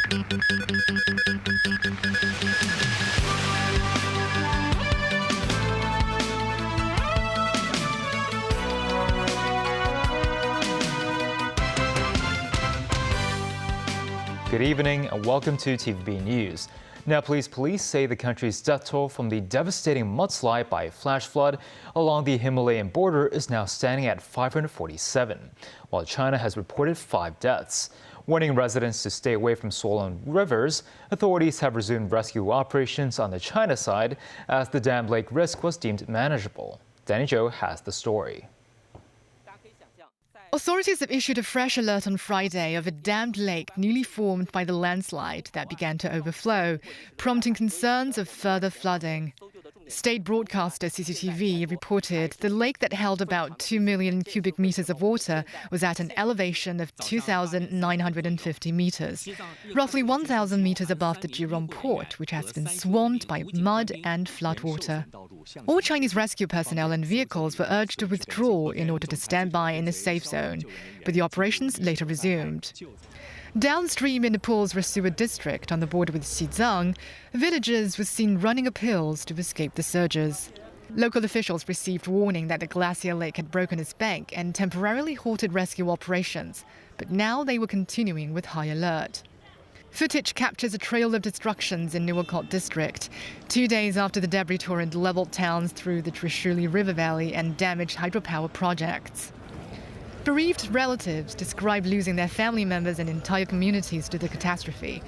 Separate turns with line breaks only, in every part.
Good evening and welcome to TVB News. Nepalese police say the country's death toll from the devastating mudslide by flash flood along the Himalayan border is now standing at 547, while China has reported 5 deaths. Warning residents to stay away from swollen rivers, authorities have resumed rescue operations on the China side as the dammed lake risk was deemed manageable. Danny Zhou has the story.
Authorities have issued a fresh alert on Friday of a dammed lake newly formed by the landslide that began to overflow, prompting concerns of further flooding. State broadcaster CCTV reported the lake that held about 2 million cubic meters of water was at an elevation of 2,950 meters, roughly 1,000 meters above the Jurong port, which has been swamped by mud and floodwater. All Chinese rescue personnel and vehicles were urged to withdraw in order to stand by in a safe zone, but the operations later resumed. Downstream in Nepal's Rasuwa district on the border with Xizang, villagers were seen running up hills to escape the surges. Local officials received warning that the glacier lake had broken its bank and temporarily halted rescue operations, but now they were continuing with high alert. Footage captures a trail of destructions in Nuwakot district, 2 days after the debris torrent leveled towns through the Trishuli River Valley and damaged hydropower projects. Bereaved relatives describe losing their family members and entire communities to the catastrophe,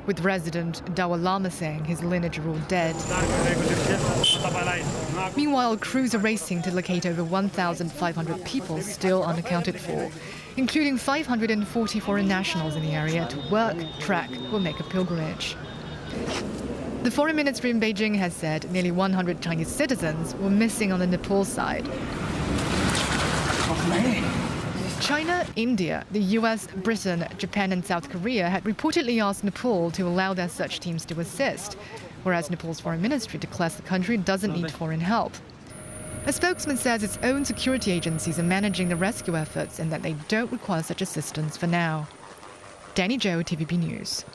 with resident Dawa Lama saying his lineage are all dead. Meanwhile, crews are racing to locate over 1,500 people still unaccounted for, including 540 foreign nationals in the area to work, track, or make a pilgrimage. The Foreign Ministry in Beijing has said nearly 100 Chinese citizens were missing on the Nepal side. China, India, the US, Britain, Japan and South Korea had reportedly asked Nepal to allow their search teams to assist, whereas Nepal's foreign ministry declares the country doesn't need foreign help. A spokesman says its own security agencies are managing the rescue efforts and that they don't require such assistance for now. Danny Zhou, TVB News.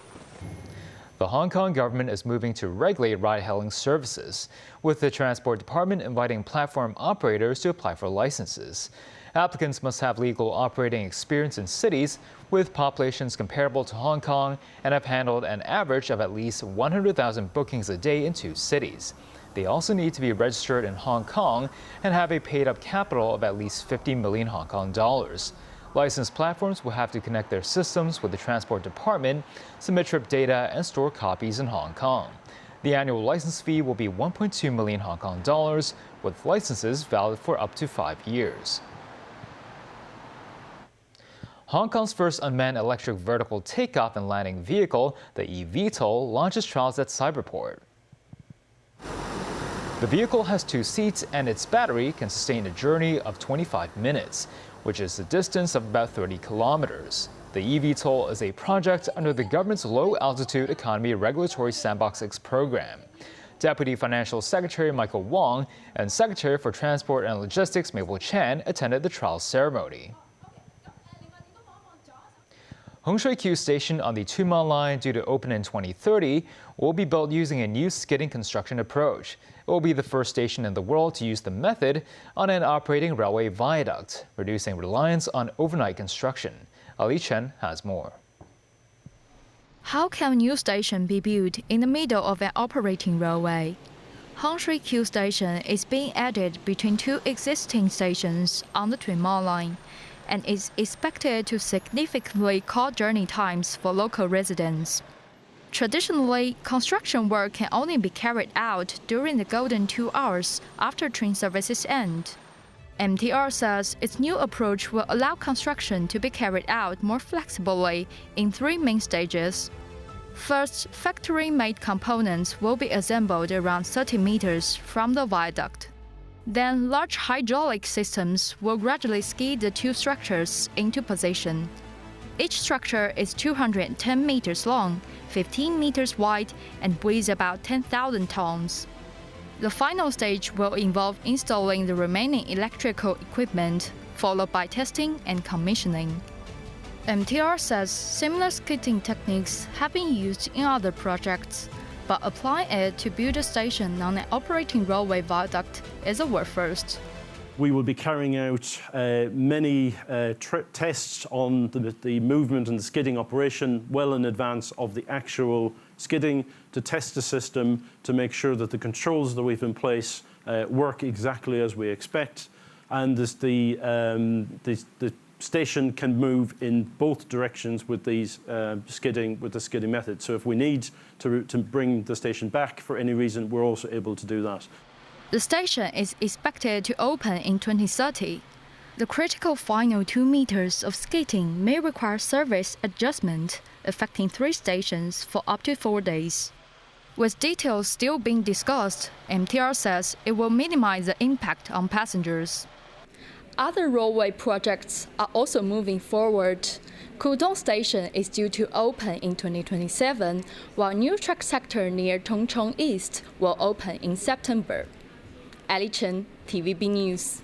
The Hong Kong government is moving to regulate ride-hailing services, with the Transport Department inviting platform operators to apply for licenses. Applicants must have legal operating experience in cities with populations comparable to Hong Kong and have handled an average of at least 100,000 bookings a day in 2 cities. They also need to be registered in Hong Kong and have a paid-up capital of at least 50 million Hong Kong dollars. Licensed platforms will have to connect their systems with the Transport Department, submit trip data, and store copies in Hong Kong. The annual license fee will be 1.2 million Hong Kong dollars, with licenses valid for up to 5 years. Hong Kong's first unmanned electric vertical takeoff and landing vehicle, the eVTOL, launches trials at Cyberport. The vehicle has 2 seats and its battery can sustain a journey of 25 minutes, which is a distance of about 30 kilometers. The eVTOL is a project under the government's Low Altitude Economy Regulatory Sandbox X program. Deputy Financial Secretary Michael Wong and Secretary for Transport and Logistics Mabel Chan attended the trial ceremony. Hung Shui Q Station on the Two Mile Line, due to open in 2030, will be built using a new skidding construction approach. It will be the first station in the world to use the method on an operating railway viaduct, reducing reliance on overnight construction. Ali Chen has more.
How can a new station be built in the middle of an operating railway? Hung Shui Q Station is being added between 2 existing stations on the Twin Mile Line, and is expected to significantly cut journey times for local residents. Traditionally, construction work can only be carried out during the golden 2 hours after train services end. MTR says its new approach will allow construction to be carried out more flexibly in 3 main stages. First, factory-made components will be assembled around 30 meters from the viaduct. Then, large hydraulic systems will gradually skid the 2 structures into position. Each structure is 210 meters long, 15 meters wide, and weighs about 10,000 tons. The final stage will involve installing the remaining electrical equipment, followed by testing and commissioning. MTR says similar skidding techniques have been used in other projects, but applying it to build a station on an operating railway viaduct is a world first.
We will be carrying out many tests on the movement and the skidding operation well in advance of the actual skidding, to test the system, to make sure that the controls that we've in place work exactly as we expect, and the station can move in both directions with these the skidding method. So if we need to bring the station back for any reason, we're also able to do that.
The station is expected to open in 2030. The critical final 2 meters of skidding may require service adjustment, affecting 3 stations for up to 4 days. With details still being discussed, MTR says it will minimize the impact on passengers. Other railway projects are also moving forward. Pudong Station is due to open in 2027, while new track sector near Tongchong East will open in September. Ali Chen, TVB News.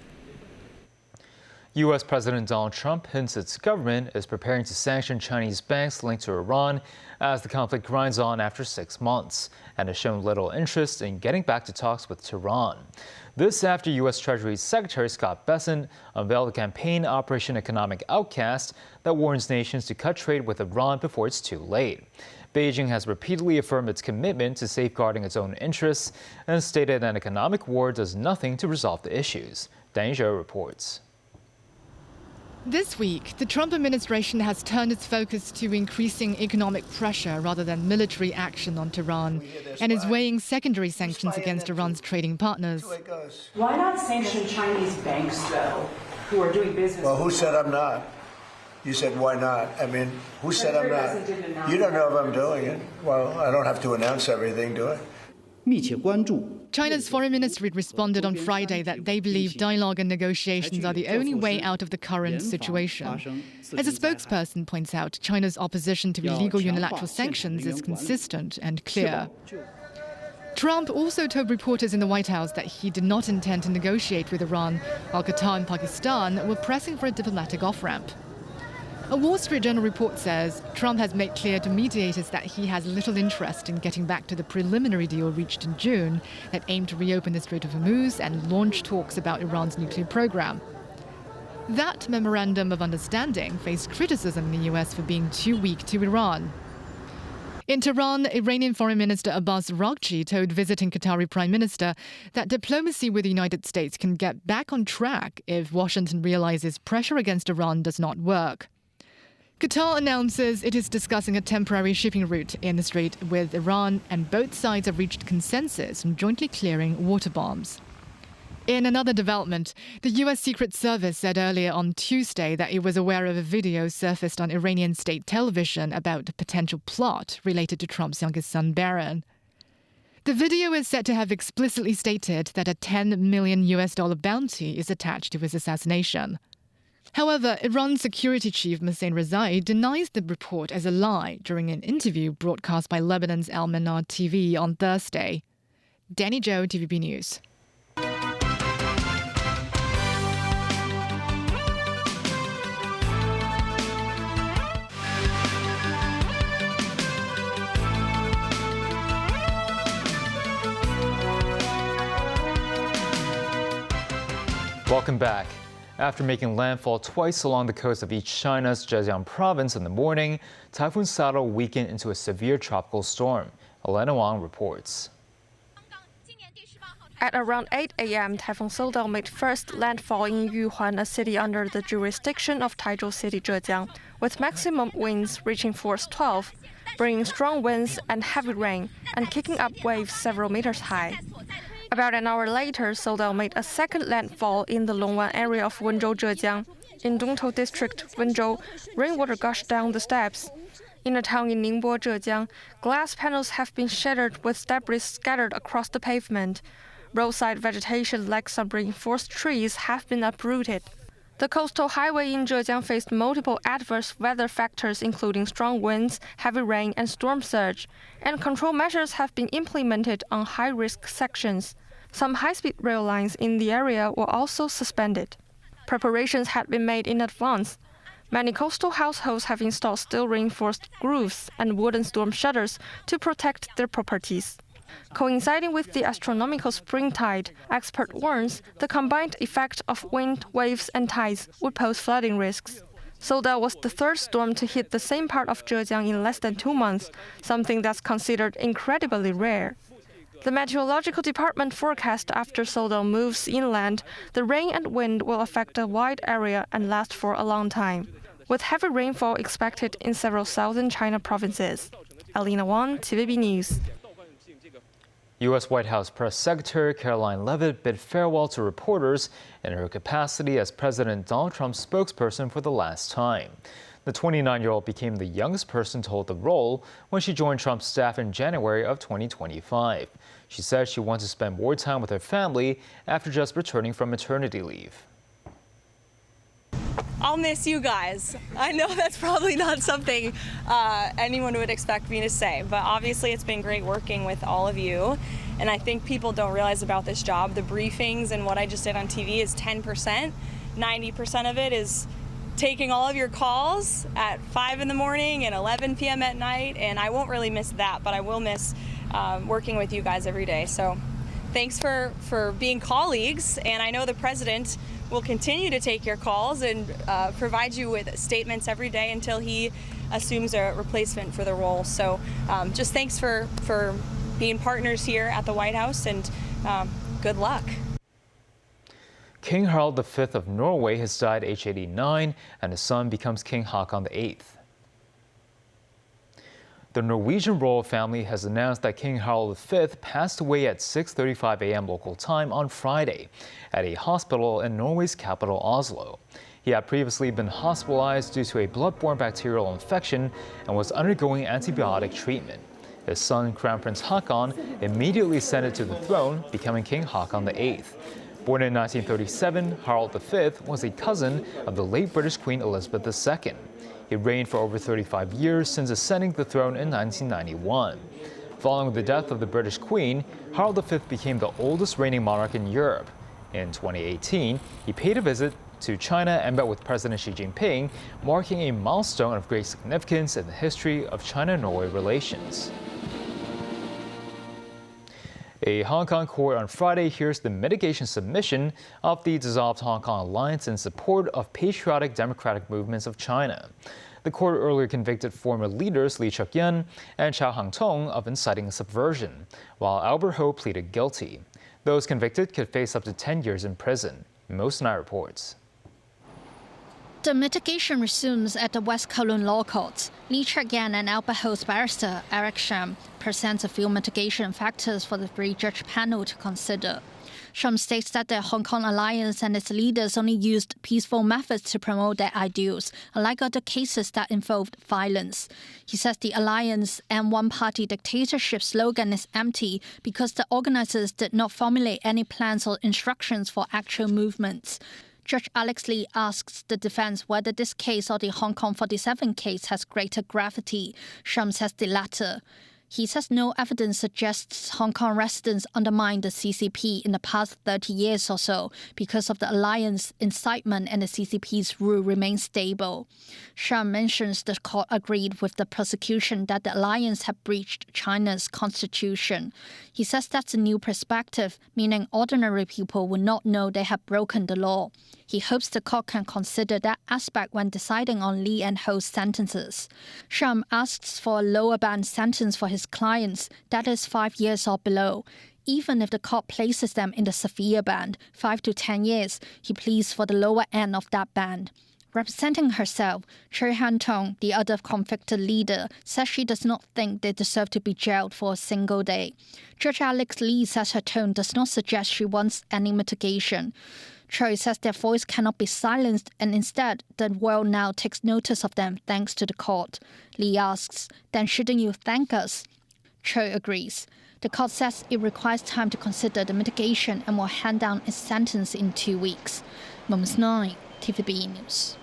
U.S. President Donald Trump hints its government is preparing to sanction Chinese banks linked to Iran as the conflict grinds on after 6 months, and has shown little interest in getting back to talks with Tehran. This after U.S. Treasury Secretary Scott Bessent unveiled a campaign, Operation Economic Outcast, that warns nations to cut trade with Iran before it's too late. Beijing has repeatedly affirmed its commitment to safeguarding its own interests and stated an economic war does nothing to resolve the issues. Danny Zhou reports.
This week, the Trump administration has turned its focus to increasing economic pressure rather than military action on Tehran, and is weighing secondary sanctions against Iran's trading partners.
Why not sanction Chinese banks, though, who are doing business?
Well, who said I'm not? You said, why not? I mean, who said I'm not? You don't know if I'm doing it. Well, I don't have to announce everything, do I?
China's foreign ministry responded on Friday that they believe dialogue and negotiations are the only way out of the current situation. As a spokesperson points out, China's opposition to illegal unilateral sanctions is consistent and clear. Trump also told reporters in the White House that he did not intend to negotiate with Iran, while Qatar and Pakistan were pressing for a diplomatic off-ramp. A Wall Street Journal report says Trump has made clear to mediators that he has little interest in getting back to the preliminary deal reached in June that aimed to reopen the Strait of Hormuz and launch talks about Iran's nuclear program. That memorandum of understanding faced criticism in the US for being too weak to Iran. In Tehran, Iranian Foreign Minister Abbas Araghchi told visiting Qatari Prime Minister that diplomacy with the United States can get back on track if Washington realizes pressure against Iran does not work. Qatar announces it is discussing a temporary shipping route in the strait with Iran, and both sides have reached consensus on jointly clearing water bombs. In another development, the U.S. Secret Service said earlier on Tuesday that it was aware of a video surfaced on Iranian state television about a potential plot related to Trump's youngest son, Barron. The video is said to have explicitly stated that a $10 million bounty is attached to his assassination. However, Iran's security chief Mohsen Rezai denies the report as a lie during an interview broadcast by Lebanon's Al Manar TV on Thursday. Danny Zhou, TVB News.
Welcome back. After making landfall twice along the coast of East China's Zhejiang province in the morning, Typhoon Sato weakened into a severe tropical storm. Elena Wang reports.
At around 8 a.m., Typhoon Sato made first landfall in Yuhuan, a city under the jurisdiction of Taizhou City, Zhejiang, with maximum winds reaching force 12, bringing strong winds and heavy rain, and kicking up waves several meters high. About an hour later, Sato made a second landfall in the Longwan area of Wenzhou, Zhejiang. In Dongtou District, Wenzhou, rainwater gushed down the steps. In a town in Ningbo, Zhejiang, glass panels have been shattered with debris scattered across the pavement. Roadside vegetation like some reinforced trees have been uprooted. The coastal highway in Zhejiang faced multiple adverse weather factors including strong winds, heavy rain, and storm surge, and control measures have been implemented on high-risk sections. Some high-speed rail lines in the area were also suspended. Preparations had been made in advance. Many coastal households have installed steel reinforced roofs and wooden storm shutters to protect their properties. Coinciding with the astronomical spring tide, expert warns the combined effect of wind, waves, and tides would pose flooding risks. Soda was the third storm to hit the same part of Zhejiang in less than 2 months, something that's considered incredibly rare. The meteorological department forecast after Soda moves inland, the rain and wind will affect a wide area and last for a long time, with heavy rainfall expected in several southern China provinces. Alina Wang, TVB News.
U.S. White House Press Secretary Caroline Leavitt bid farewell to reporters in her capacity as President Donald Trump's spokesperson for the last time. The 29-year-old became the youngest person to hold the role when she joined Trump's staff in January of 2025. She said she wants to spend more time with her family after just returning from maternity leave.
I'll miss you guys. I know that's probably not something anyone would expect me to say, but obviously it's been great working with all of you. And I think people don't realize about this job. The briefings and what I just did on TV is 10%. 90% of it is taking all of your calls at 5 in the morning and 11 p.m. at night. And I won't really miss that, but I will miss working with you guys every day. So thanks for being colleagues. And I know the president will continue to take your calls and provide you with statements every day until he assumes a replacement for the role. So just thanks for being partners here at the White House, and good luck.
King Harald V of Norway has died aged 89, and his son becomes King Haakon VIII. The Norwegian royal family has announced that King Harald V passed away at 6:35 a.m. local time on Friday at a hospital in Norway's capital, Oslo. He had previously been hospitalized due to a blood-borne bacterial infection and was undergoing antibiotic treatment. His son, Crown Prince Haakon, immediately ascended to the throne, becoming King Haakon VIII. Born in 1937, Harald V was a cousin of the late British Queen Elizabeth II. He reigned for over 35 years since ascending the throne in 1991. Following the death of the British Queen, Harald V became the oldest reigning monarch in Europe. In 2018, he paid a visit to China and met with President Xi Jinping, marking a milestone of great significance in the history of China-Norway relations. A Hong Kong court on Friday hears the mitigation submission of the dissolved Hong Kong alliance in support of patriotic democratic movements of China. The court earlier convicted former leaders Lee Chuk-yen and Chow Hang-tong of inciting subversion, while Albert Ho pleaded guilty. Those convicted could face up to 10 years in prison. Most Night reports.
The mitigation resumes at the West Kowloon Law Courts. Lee Chuk-yen and Albert Ho's barrister, Eric Shum, presents a few mitigation factors for the three-judge panel to consider. Shum states that the Hong Kong alliance and its leaders only used peaceful methods to promote their ideals, unlike other cases that involved violence. He says the alliance and one-party dictatorship slogan is empty because the organizers did not formulate any plans or instructions for actual movements. Judge Alex Lee asks the defense whether this case or the Hong Kong 47 case has greater gravity. Shum says the latter. He says no evidence suggests Hong Kong residents undermined the CCP in the past 30 years or so because of the alliance incitement, and the CCP's rule remains stable. Shum mentions the court agreed with the prosecution that the alliance had breached China's constitution. He says that's a new perspective, meaning ordinary people would not know they have broken the law. He hopes the court can consider that aspect when deciding on Lee and Ho's sentences. Shum asks for a lower band sentence for his clients, that is 5 years or below. Even if the court places them in the severe band, 5 to 10 years, he pleads for the lower end of that band. Representing herself, Chow Hang-tong, the other convicted leader, says she does not think they deserve to be jailed for a single day. Judge Alex Lee says her tone does not suggest she wants any mitigation. Chow says their voice cannot be silenced, and instead, the world now takes notice of them thanks to the court. Lee asks, then shouldn't you thank us? Chow agrees. The court says it requires time to consider the mitigation and will hand down its sentence in 2 weeks. Mums 9, TVB News.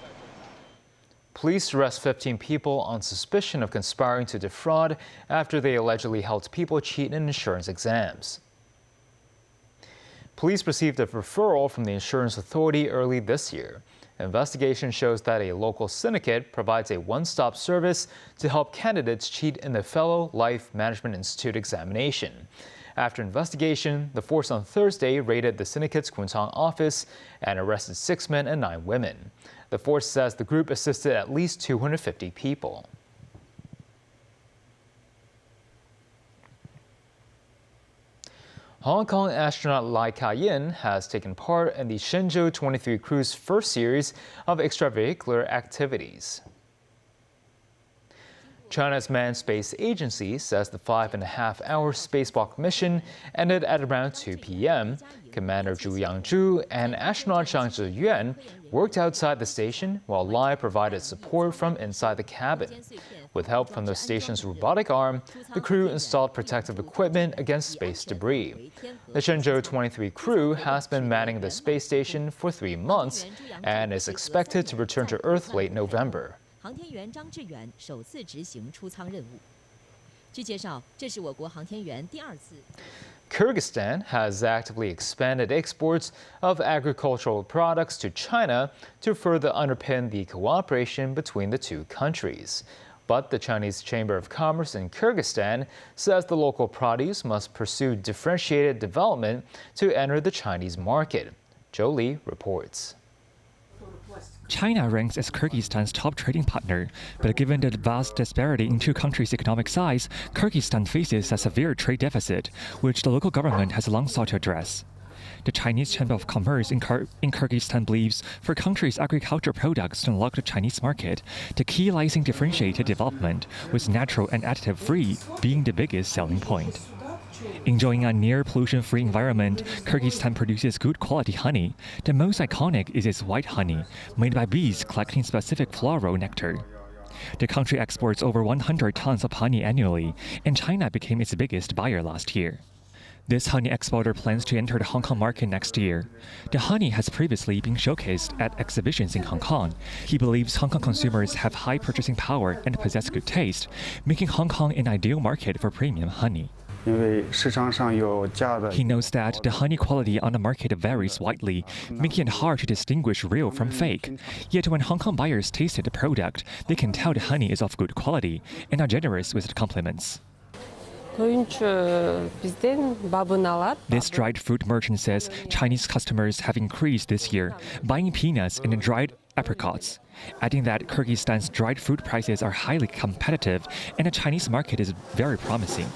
Police arrest 15 people on suspicion of conspiring to defraud after they allegedly helped people cheat in insurance exams. Police received a referral from the insurance authority early this year. Investigation shows that a local syndicate provides a one-stop service to help candidates cheat in the Fellow Life Management Institute examination. After investigation, the force on Thursday raided the syndicate's Kuntong office and arrested 6 men and 9 women. The force says the group assisted at least 250 people. Hong Kong astronaut Lai Ka-yin has taken part in the Shenzhou 23 crew's first series of extravehicular activities. China's Manned Space Agency says the 5.5-hour spacewalk mission ended at around 2 p.m. Commander Zhu Yangzhu and astronaut Zhang Zhiyuan worked outside the station while Lai provided support from inside the cabin. With help from the station's robotic arm, the crew installed protective equipment against space debris. The Shenzhou 23 crew has been manning the space station for 3 months and is expected to return to Earth late November.
航天员张志远首次执行出舱任务。据介绍，这是我国航天员第2次。
Kyrgyzstan has actively expanded exports of agricultural products to China to further underpin the cooperation between the two countries. But the Chinese Chamber of Commerce in Kyrgyzstan says the local produce must pursue differentiated development to enter the Chinese market. Zhou Li reports.
China ranks as Kyrgyzstan's top trading partner, but given the vast disparity in two countries' economic size, Kyrgyzstan faces a severe trade deficit, which the local government has long sought to address. The Chinese Chamber of Commerce in Kyrgyzstan believes for countries' agricultural products to unlock the Chinese market, the key lies in differentiated development, with natural and additive-free being the biggest selling point. Enjoying a near pollution-free environment, Kyrgyzstan produces good quality honey. The most iconic is its white honey, made by bees collecting specific floral nectar. The country exports over 100 tons of honey annually, and China became its biggest buyer last year. This honey exporter plans to enter the Hong Kong market next year. The honey has previously been showcased at exhibitions in Hong Kong. He believes Hong Kong consumers have high purchasing power and possess good taste, making Hong Kong an ideal market for premium honey. He knows that the honey quality on the market varies widely, making it hard to distinguish real from fake. Yet when Hong Kong buyers tasted the product, they can tell the honey is of good quality and are generous with the compliments. This dried fruit merchant says Chinese customers have increased this year, buying peanuts and dried apricots, adding that Kyrgyzstan's dried fruit prices are highly competitive and the Chinese market is very promising.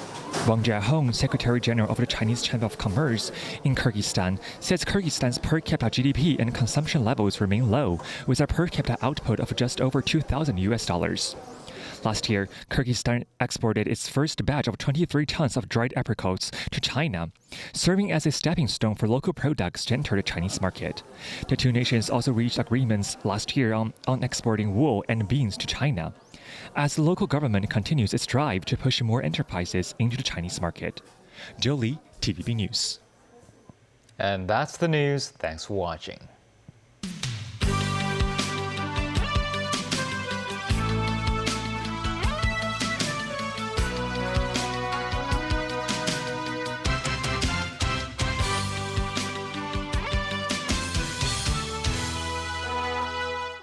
Wang Jiahong, Secretary General of the Chinese Chamber of Commerce in Kyrgyzstan, says Kyrgyzstan's per capita GDP and consumption levels remain low, with a per capita output of just over $2,000. Last year, Kyrgyzstan exported its first batch of 23 tons of dried apricots to China, serving as a stepping stone for local products to enter the Chinese market. The two nations also reached agreements last year on exporting wool and beans to China, as the local government continues its drive to push more enterprises into the Chinese market. Zhou Li, TVB News.
And that's the news. Thanks for watching.